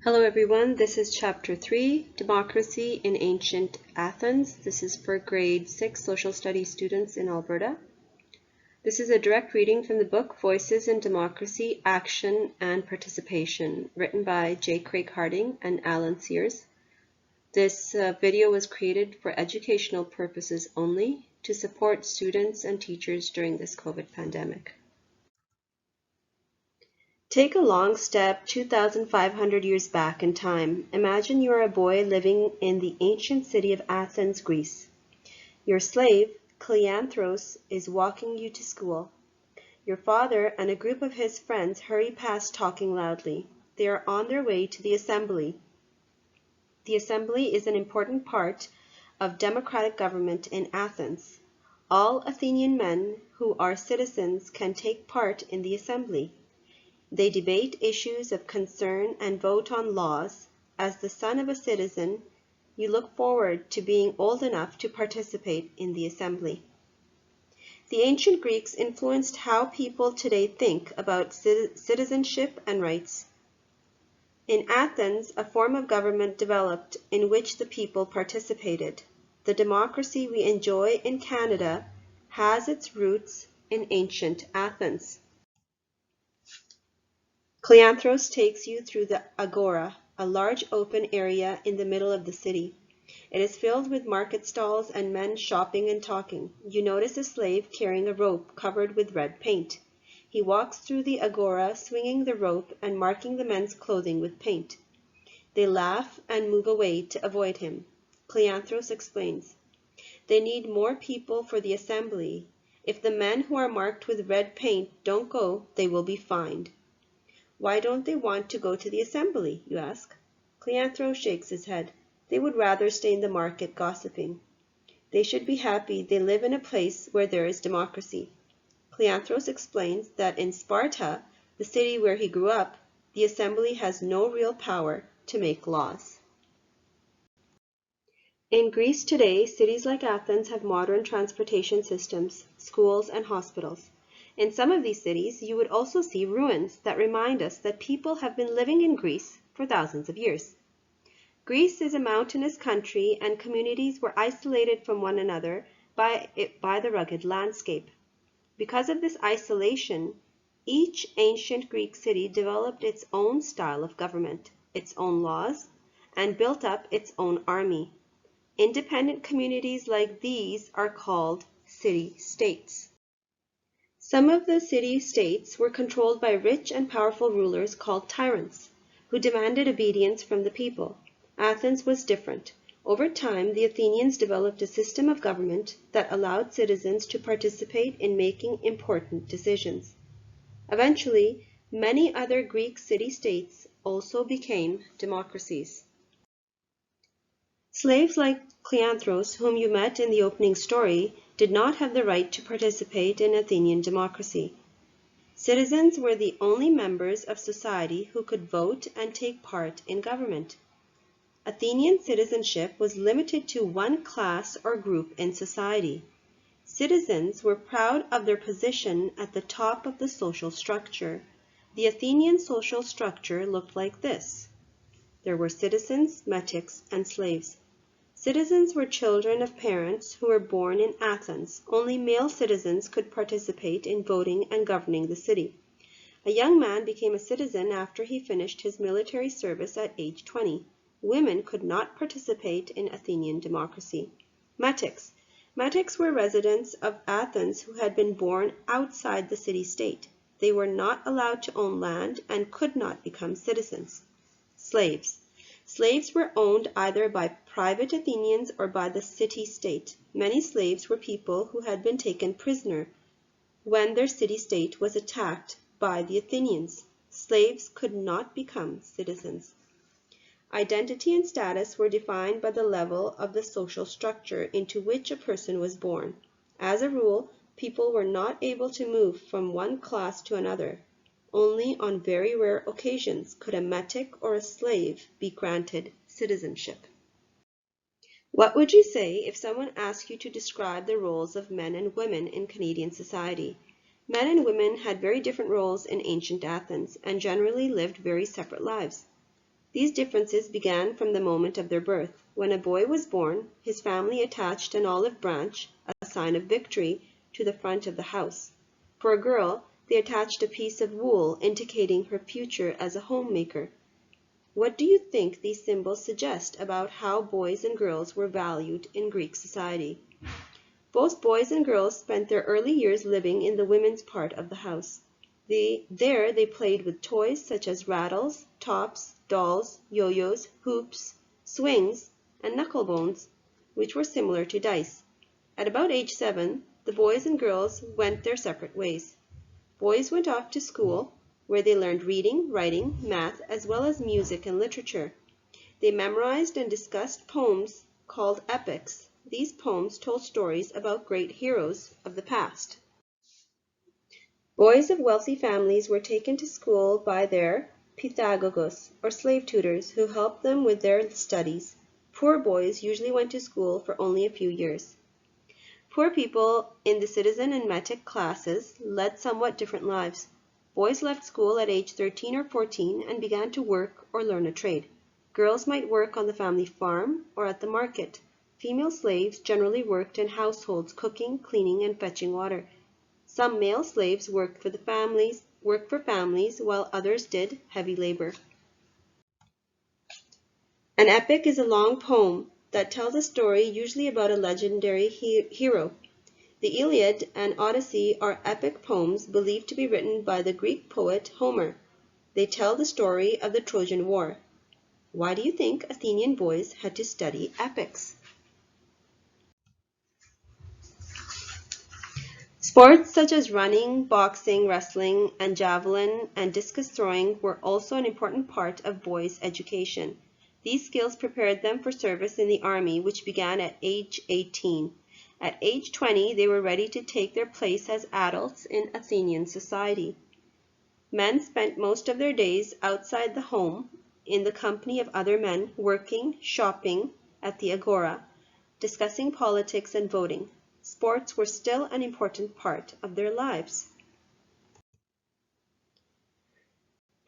Hello everyone, this is Chapter 3, Democracy in Ancient Athens. This is for grade 6 social studies students in Alberta. This is a direct reading from the book Voices in Democracy, Action and Participation, written by J. Craig Harding and Alan Sears. This video was created for educational purposes only to support students and teachers during this COVID pandemic. Take a long step 2,500 years back in time. Imagine you are a boy living in the ancient city of Athens, Greece. Your slave, Cleanthros, is walking you to school. Your father and a group of his friends hurry past talking loudly. They are on their way to the assembly. The assembly is an important part of democratic government in Athens. All Athenian men who are citizens can take part in the assembly. They debate issues of concern and vote on laws. As the son of a citizen, you look forward to being old enough to participate in the assembly. The ancient Greeks influenced how people today think about citizenship and rights. In Athens, a form of government developed in which the people participated. The democracy we enjoy in Canada has its roots in ancient Athens. Cleanthros takes you through the Agora, a large open area in the middle of the city. It is filled with market stalls and men shopping and talking. You notice a slave carrying a rope covered with red paint. He walks through the Agora, swinging the rope and marking the men's clothing with paint. They laugh and move away to avoid him. Cleanthros explains, "They need more people for the assembly. If the men who are marked with red paint don't go, they will be fined." "Why don't they want to go to the assembly?" you ask. Cleanthros shakes his head. "They would rather stay in the market gossiping. They should be happy they live in a place where there is democracy." Cleanthros explains that in Sparta, the city where he grew up, the assembly has no real power to make laws. In Greece today, cities like Athens have modern transportation systems, schools, and hospitals. In some of these cities, you would also see ruins that remind us that people have been living in Greece for thousands of years. Greece is a mountainous country, and communities were isolated from one another by the rugged landscape. Because of this isolation, each ancient Greek city developed its own style of government, its own laws, and built up its own army. Independent communities like these are called city-states. Some of the city-states were controlled by rich and powerful rulers called tyrants, who demanded obedience from the people. Athens was different. Over time, the Athenians developed a system of government that allowed citizens to participate in making important decisions. Eventually, many other Greek city-states also became democracies. Slaves like Cleanthros, whom you met in the opening story, did not have the right to participate in Athenian democracy. Citizens were the only members of society who could vote and take part in government. Athenian citizenship was limited to one class or group in society. Citizens were proud of their position at the top of the social structure. The Athenian social structure looked like this. There were citizens, metics, and slaves. Citizens were children of parents who were born in Athens. Only male citizens could participate in voting and governing the city. A young man became a citizen after he finished his military service at age 20. Women could not participate in Athenian democracy. Metics. Metics were residents of Athens who had been born outside the city-state. They were not allowed to own land and could not become citizens. Slaves. Slaves were owned either by private Athenians or by the city-state. Many slaves were people who had been taken prisoner when their city-state was attacked by the Athenians. Slaves could not become citizens. Identity and status were defined by the level of the social structure into which a person was born. As a rule, people were not able to move from one class to another. Only on very rare occasions could a metic or a slave be granted citizenship. What would you say if someone asked you to describe the roles of men and women in Canadian society? Men and women had very different roles in ancient Athens and generally lived very separate lives. These differences began from the moment of their birth. When a boy was born, his family attached an olive branch, a sign of victory, to the front of the house. For a girl, they attached a piece of wool indicating her future as a homemaker. What do you think these symbols suggest about how boys and girls were valued in Greek society? Both boys and girls spent their early years living in the women's part of the house. There they played with toys such as rattles, tops, dolls, yo-yos, hoops, swings, and knucklebones, which were similar to dice. At about age 7, the boys and girls went their separate ways. Boys went off to school, where they learned reading, writing, math, as well as music and literature. They memorized and discussed poems called epics. These poems told stories about great heroes of the past. Boys of wealthy families were taken to school by their Pythagogos, or slave tutors, who helped them with their studies. Poor boys usually went to school for only a few years. Poor people in the citizen and metic classes led somewhat different lives. Boys left school at age 13 or 14 and began to work or learn a trade. Girls might work on the family farm or at the market. Female slaves generally worked in households, cooking, cleaning, and fetching water. Some male slaves worked for families, while others did heavy labor. An epic is a long poem that tells a story usually about a legendary hero. The Iliad and Odyssey are epic poems believed to be written by the Greek poet Homer. They tell the story of the Trojan War. Why do you think Athenian boys had to study epics? Sports such as running, boxing, wrestling, and javelin and discus throwing were also an important part of boys' education. These skills prepared them for service in the army, which began at age 18. At age 20, they were ready to take their place as adults in Athenian society. Men spent most of their days outside the home in the company of other men, working, shopping at the Agora, discussing politics and voting. Sports were still an important part of their lives.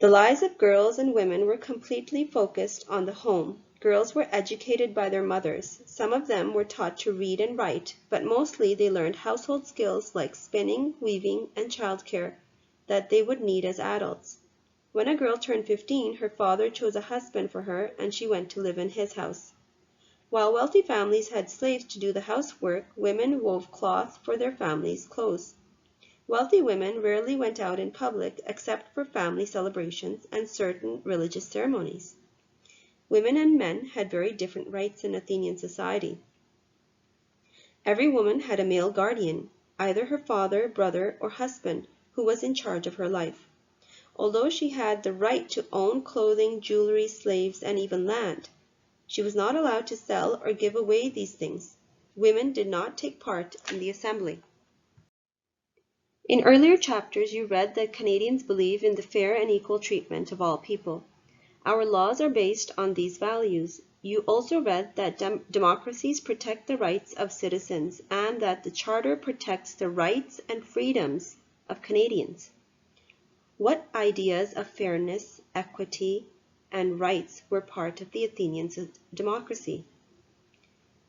The lives of girls and women were completely focused on the home. Girls were educated by their mothers. Some of them were taught to read and write, but mostly they learned household skills like spinning, weaving, and childcare that they would need as adults. When a girl turned 15, her father chose a husband for her and she went to live in his house. While wealthy families had slaves to do the housework, women wove cloth for their families' clothes. Wealthy women rarely went out in public except for family celebrations and certain religious ceremonies. Women and men had very different rights in Athenian society. Every woman had a male guardian, either her father, brother, or husband, who was in charge of her life. Although she had the right to own clothing, jewelry, slaves, and even land, she was not allowed to sell or give away these things. Women did not take part in the assembly. In earlier chapters, you read that Canadians believe in the fair and equal treatment of all people. Our laws are based on these values. You also read that democracies protect the rights of citizens and that the Charter protects the rights and freedoms of Canadians. What ideas of fairness, equity, and rights were part of the Athenian democracy?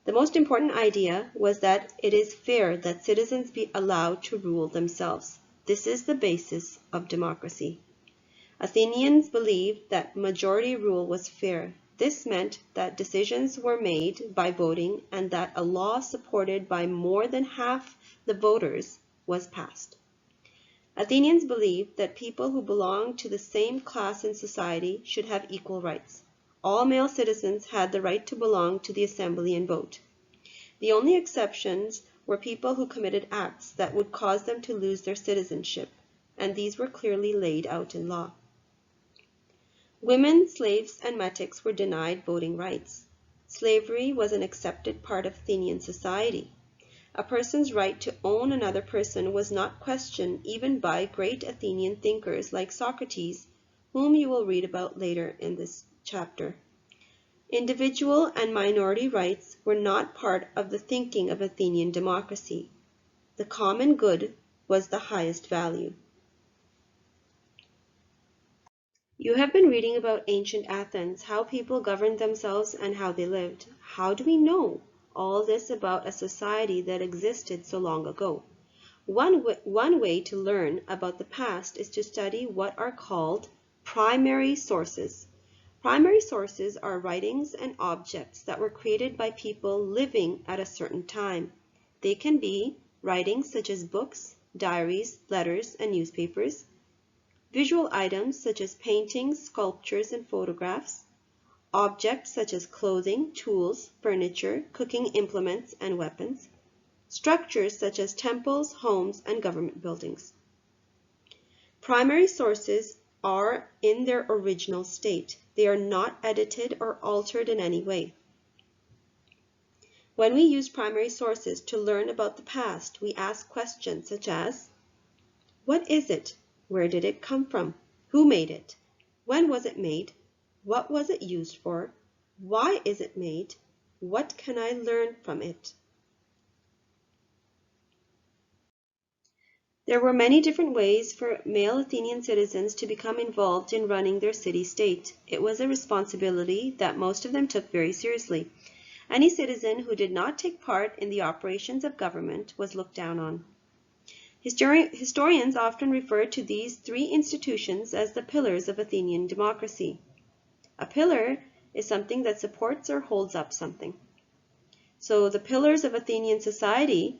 The most important idea was that it is fair that citizens be allowed to rule themselves. This is the basis of democracy. Athenians believed that majority rule was fair. This meant that decisions were made by voting and that a law supported by more than half the voters was passed. Athenians believed that people who belonged to the same class in society should have equal rights. All male citizens had the right to belong to the assembly and vote. The only exceptions were people who committed acts that would cause them to lose their citizenship, and these were clearly laid out in law. Women, slaves, and metics were denied voting rights. Slavery was an accepted part of Athenian society. A person's right to own another person was not questioned even by great Athenian thinkers like Socrates, whom you will read about later in this chapter. Individual and minority rights were not part of the thinking of Athenian democracy. The common good was the highest value. You have been reading about ancient Athens, how people governed themselves and how they lived. How do we know all this about a society that existed so long ago? One way to learn about the past is to study what are called primary sources. Primary sources are writings and objects that were created by people living at a certain time. They can be writings such as books, diaries, letters, and newspapers, visual items such as paintings, sculptures, and photographs, objects such as clothing, tools, furniture, cooking implements, and weapons, structures such as temples, homes, and government buildings. Primary sources are in their original state. They are not edited or altered in any way. When we use primary sources to learn about the past, we ask questions such as, what is it? Where did it come from? Who made it? When was it made? What was it used for? Why is it made? What can I learn from it? There were many different ways for male Athenian citizens to become involved in running their city-state. It was a responsibility that most of them took very seriously. Any citizen who did not take part in the operations of government was looked down on. Historians often refer to these three institutions as the pillars of Athenian democracy. A pillar is something that supports or holds up something. So the pillars of Athenian society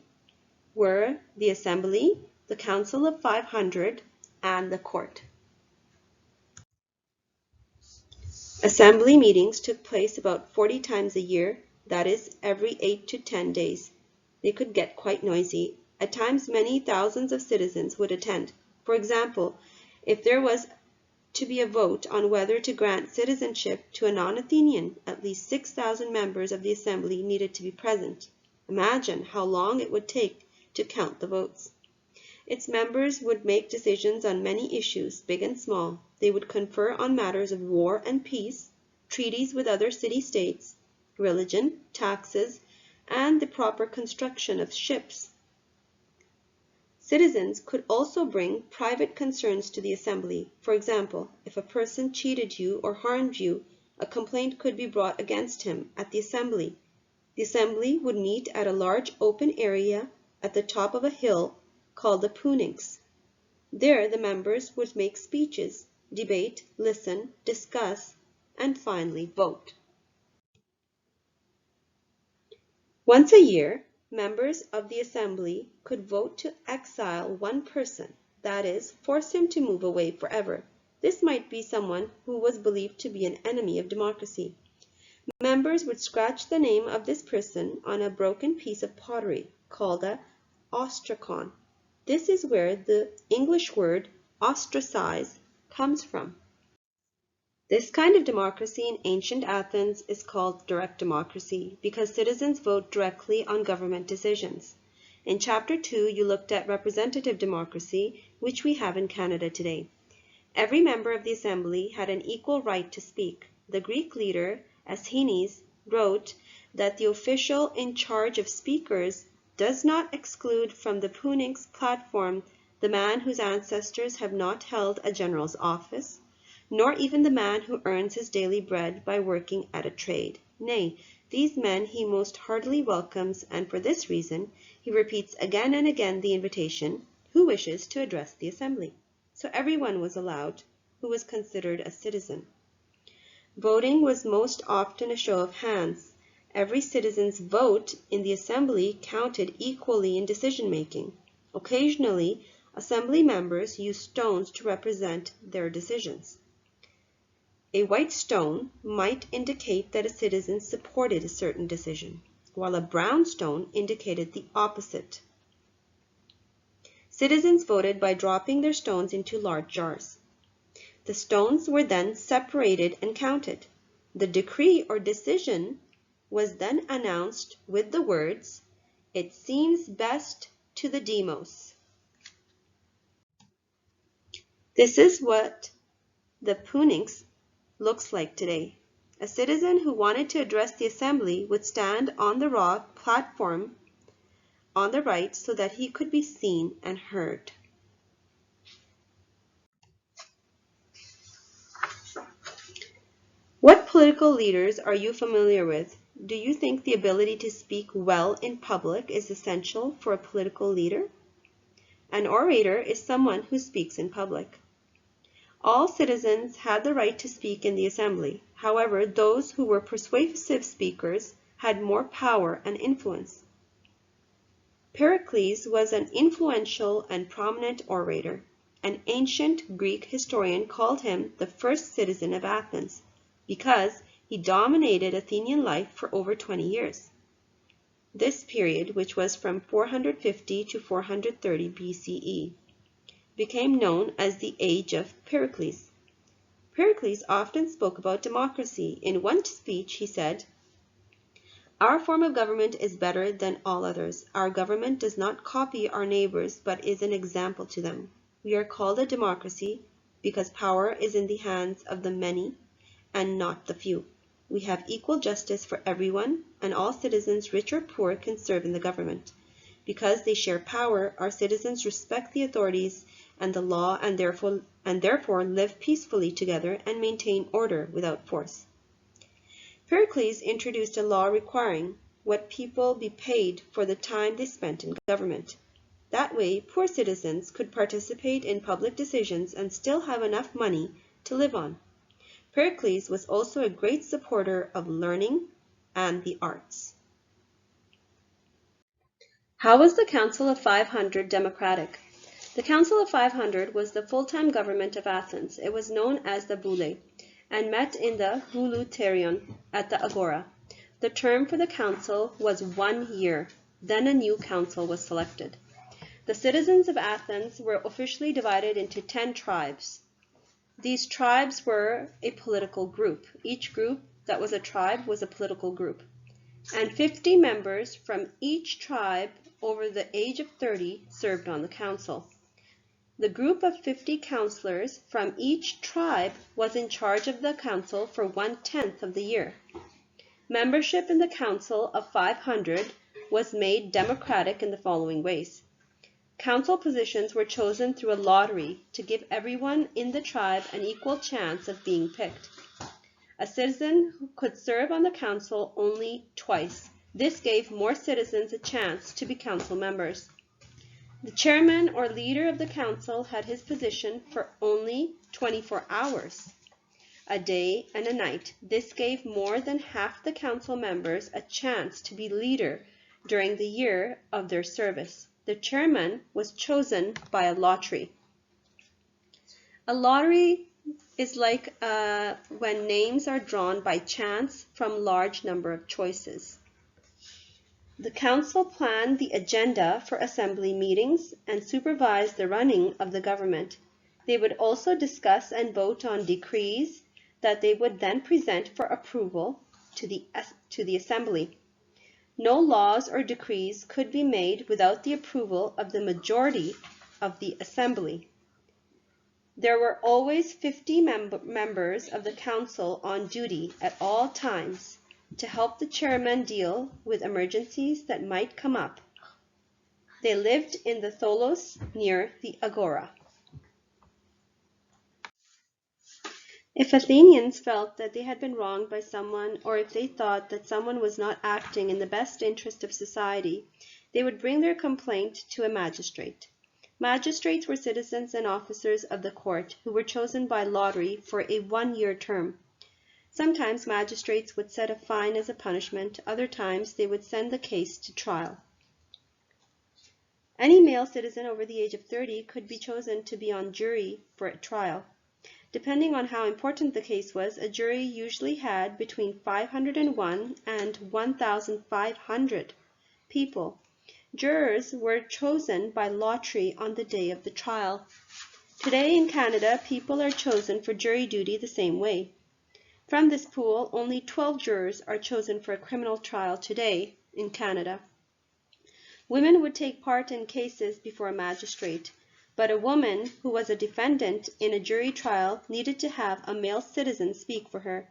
were the assembly, the Council of 500, and the court. Assembly meetings took place about 40 times a year, that is, every 8 to 10 days. They could get quite noisy. At times, many thousands of citizens would attend. For example, if there was to be a vote on whether to grant citizenship to a non-Athenian, at least 6,000 members of the assembly needed to be present. Imagine how long it would take to count the votes. Its members would make decisions on many issues, big and small. They would confer on matters of war and peace, treaties with other city-states, religion, taxes, and the proper construction of ships. Citizens could also bring private concerns to the assembly. For example, if a person cheated you or harmed you, a complaint could be brought against him at the assembly. The assembly would meet at a large open area at the top of a hill called the Phoenix. There the members would make speeches, debate, listen, discuss, and finally vote. Once a year, members of the assembly could vote to exile one person, that is, force him to move away forever. This might be someone who was believed to be an enemy of democracy. Members would scratch the name of this person on a broken piece of pottery called a ostrakon. This is where the English word ostracize comes from. This kind of democracy in ancient Athens is called direct democracy because citizens vote directly on government decisions. In Chapter 2, you looked at representative democracy, which we have in Canada today. Every member of the assembly had an equal right to speak. The Greek leader, Athenian, wrote that the official in charge of speakers does not exclude from the Phoenix platform the man whose ancestors have not held a general's office, nor even the man who earns his daily bread by working at a trade. Nay, these men he most heartily welcomes, and for this reason he repeats again and again the invitation, who wishes to address the assembly. So everyone was allowed who was considered a citizen. Voting was most often a show of hands. Every citizen's vote in the assembly counted equally in decision-making. Occasionally, assembly members used stones to represent their decisions. A white stone might indicate that a citizen supported a certain decision, while a brown stone indicated the opposite. Citizens voted by dropping their stones into large jars. The stones were then separated and counted. The decree or decision was then announced with the words, "It seems best to the demos." This is what the Phoenix looks like today. A citizen who wanted to address the assembly would stand on the rock platform on the right so that he could be seen and heard. political leaders are you familiar with? Do you think the ability to speak well in public is essential for a political leader? An orator is someone who speaks in public. All citizens had the right to speak in the assembly. However, those who were persuasive speakers had more power and influence. Pericles was an influential and prominent orator. An ancient Greek historian called him the first citizen of Athens because he dominated Athenian life for over 20 years. This period, which was from 450 to 430 BCE, became known as the Age of Pericles. Pericles often spoke about democracy. In one speech, he said, "Our form of government is better than all others. Our government does not copy our neighbors, but is an example to them. We are called a democracy because power is in the hands of the many and not the few. We have equal justice for everyone, and all citizens, rich or poor, can serve in the government. Because they share power, our citizens respect the authorities and the law and therefore live peacefully together and maintain order without force." Pericles introduced a law requiring what people be paid for the time they spent in government. That way, poor citizens could participate in public decisions and still have enough money to live on. Pericles was also a great supporter of learning and the arts. How was the Council of 500 democratic? The Council of 500 was the full-time government of Athens. It was known as the Boule, and met in the Bouleuterion at the Agora. The term for the council was 1 year. Then a new council was selected. The citizens of Athens were officially divided into 10 tribes. These tribes were a political group. Each group that was a tribe was a political group. And 50 members from each tribe over the age of 30 served on the council. The group of 50 councillors from each tribe was in charge of the council for 1/10 of the year. Membership in the Council of 500 was made democratic in the following ways. Council positions were chosen through a lottery to give everyone in the tribe an equal chance of being picked. A citizen could serve on the council only twice. This gave more citizens a chance to be council members. The chairman or leader of the council had his position for only 24 hours, a day and a night. This gave more than half the council members a chance to be leader during the year of their service. The chairman was chosen by a lottery. A lottery is like when names are drawn by chance from large number of choices. The council planned the agenda for assembly meetings and supervised the running of the government. They would also discuss and vote on decrees that they would then present for approval to the assembly. No laws or decrees could be made without the approval of the majority of the assembly. There were always 50 members of the council on duty at all times to help the chairman deal with emergencies that might come up. They lived in the Tholos near the Agora. If Athenians felt that they had been wronged by someone, or if they thought that someone was not acting in the best interest of society, they would bring their complaint to a magistrate. Magistrates were citizens and officers of the court who were chosen by lottery for a 1-year term. Sometimes magistrates would set a fine as a punishment. Other times they would send the case to trial. Any male citizen over the age of 30 could be chosen to be on jury for a trial. Depending on how important the case was, a jury usually had between 501 and 1,500 people. Jurors were chosen by lottery on the day of the trial. Today in Canada, people are chosen for jury duty the same way. From this pool, only 12 jurors are chosen for a criminal trial today in Canada. Women would take part in cases before a magistrate, but a woman who was a defendant in a jury trial needed to have a male citizen speak for her.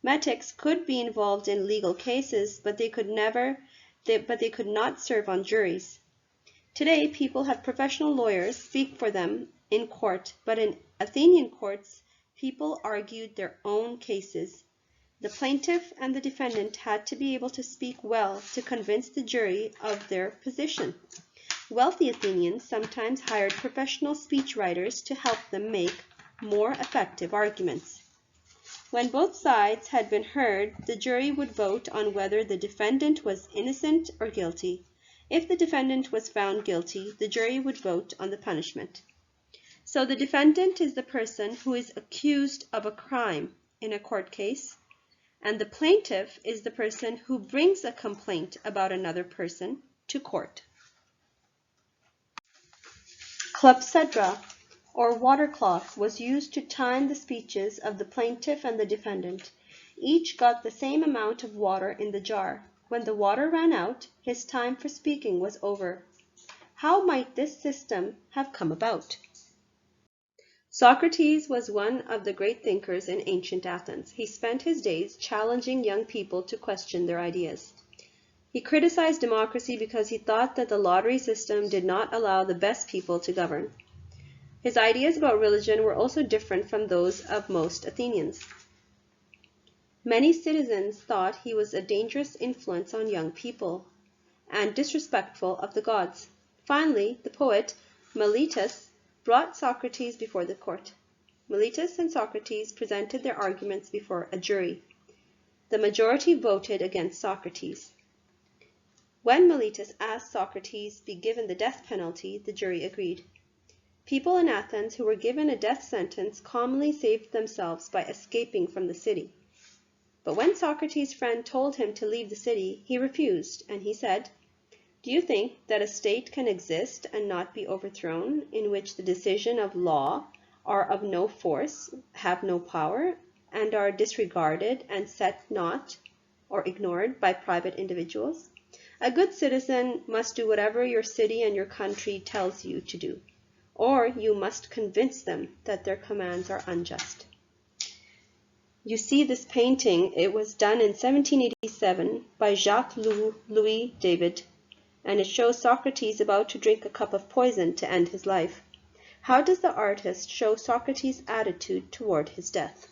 Metics could be involved in legal cases, but they could not serve on juries. Today, people have professional lawyers speak for them in court, but in Athenian courts, people argued their own cases. The plaintiff and the defendant had to be able to speak well to convince the jury of their position. Wealthy Athenians sometimes hired professional speechwriters to help them make more effective arguments. When both sides had been heard, the jury would vote on whether the defendant was innocent or guilty. If the defendant was found guilty, the jury would vote on the punishment. So the defendant is the person who is accused of a crime in a court case, and the plaintiff is the person who brings a complaint about another person to court. Clepsydra, or water clock, was used to time the speeches of the plaintiff and the defendant. Each got the same amount of water in the jar. When the water ran out, his time for speaking was over. How might this system have come about? Socrates was one of the great thinkers in ancient Athens. He spent his days challenging young people to question their ideas. He criticized democracy because he thought that the lottery system did not allow the best people to govern. His ideas about religion were also different from those of most Athenians. Many citizens thought he was a dangerous influence on young people and disrespectful of the gods. Finally, the poet Meletus brought Socrates before the court. Meletus and Socrates presented their arguments before a jury. The majority voted against Socrates. When Meletus asked Socrates be given the death penalty, the jury agreed. People in Athens who were given a death sentence commonly saved themselves by escaping from the city. But when Socrates' friend told him to leave the city, he refused, and he said, "Do you think that a state can exist and not be overthrown, in which the decisions of law are of no force, have no power, and are disregarded and set not or ignored by private individuals? A good citizen must do whatever your city and your country tells you to do, or you must convince them that their commands are unjust." You see this painting. It was done in 1787 by Jacques-Louis David, and it shows Socrates about to drink a cup of poison to end his life. How does the artist show Socrates' attitude toward his death?